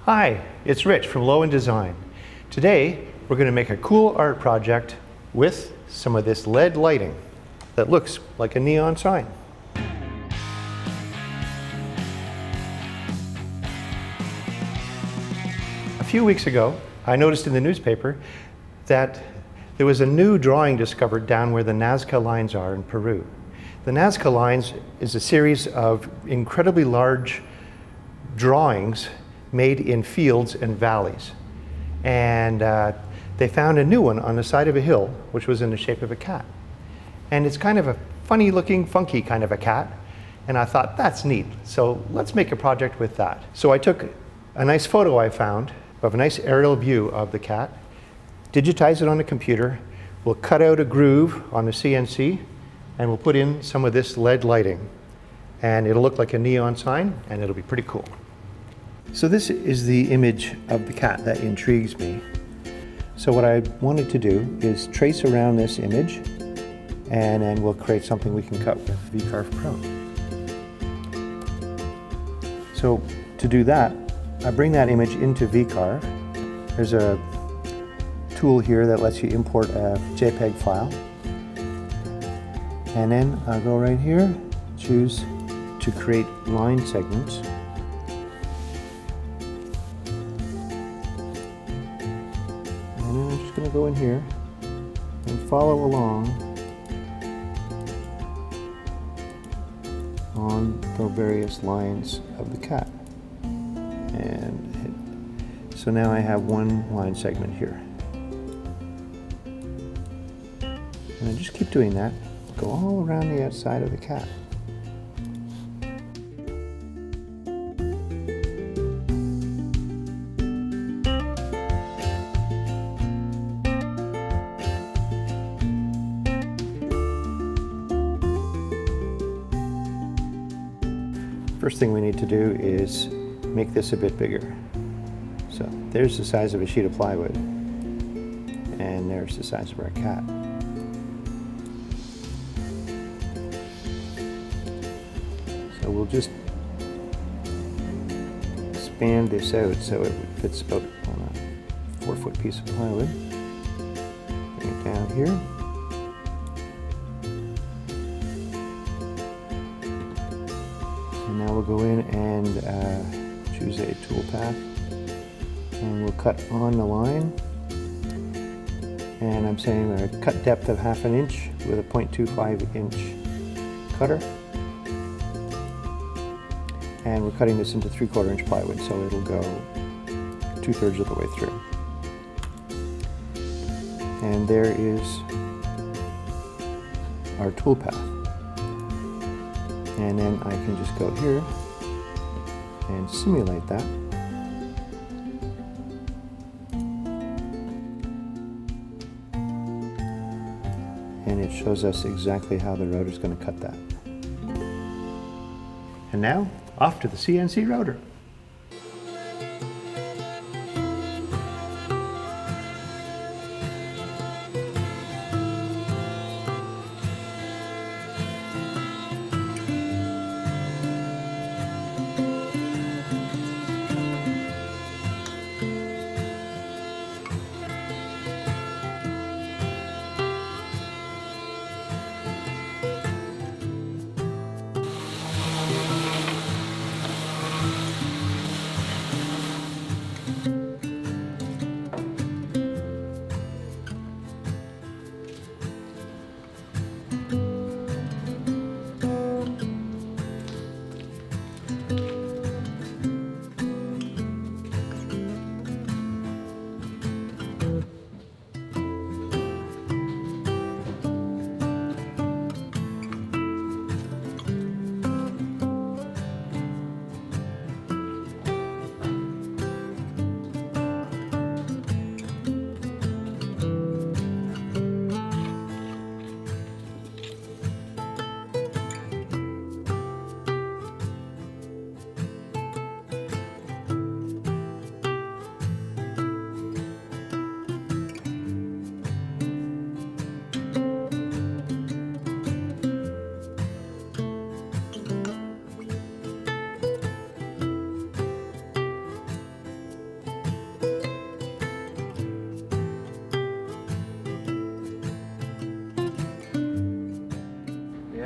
Hi, it's Rich from Loen.Design. Today, we're going to make a cool art project with some of this LED lighting that looks like a neon sign. A few weeks ago, I noticed in the newspaper that there was a new drawing discovered down where the Nazca lines are in Peru. The Nazca lines is a series of incredibly large drawings made in fields and valleys. And they found a new one on the side of a hill, which was in the shape of a cat. And it's kind of a funny looking, funky kind of a cat. And I thought, that's neat. So let's make a project with that. So I took a nice photo I found of a nice aerial view of the cat, digitize it on the computer, we'll cut out a groove on the CNC, and we'll put in some of this LED lighting. And it'll look like a neon sign, and it'll be pretty cool. So this is the image of the cat that intrigues me. So what I wanted to do is trace around this image, and then we'll create something we can cut with VCarve Pro. So to do that, I bring that image into VCarve. There's a tool here that lets you import a JPEG file. And then I'll go right here, choose to create line segments. And then I'm just going to go in here and follow along on the various lines of the cat. So now I have one line segment here. And I just keep doing that. Go all around the outside of the cat. First thing we need to do is make this a bit bigger. So there's the size of a sheet of plywood, and there's the size of our cat. So we'll just expand this out so it fits about on a 4-foot piece of plywood. Bring it down here. And now we'll go in and choose a toolpath, and we'll cut on the line. And I'm saying a cut depth of 1/2 inch with a 0.25 inch cutter. And we're cutting this into 3/4 inch plywood, so it'll go 2/3 of the way through. And there is our toolpath. And then I can just go here and simulate that. And it shows us exactly how the router is going to cut that. And now, off to the CNC router.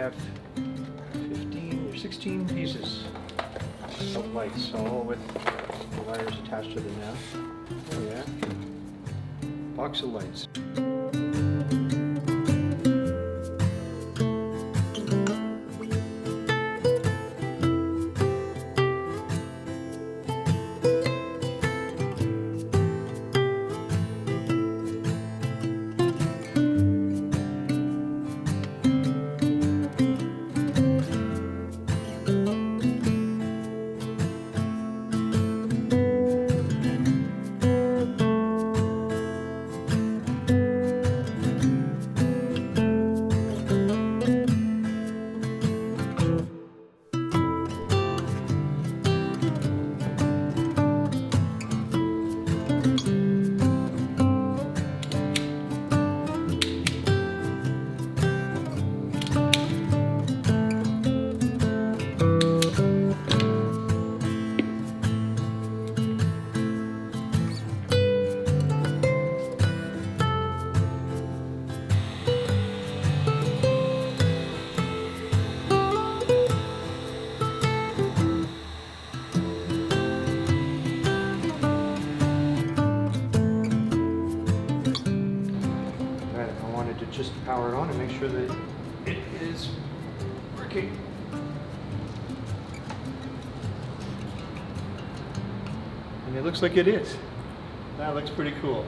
have 15 or 16 pieces of lights, all with the wires attached to them now. Oh yeah, box of lights. To just power it on and make sure that it is working. And it looks like it is. That looks pretty cool.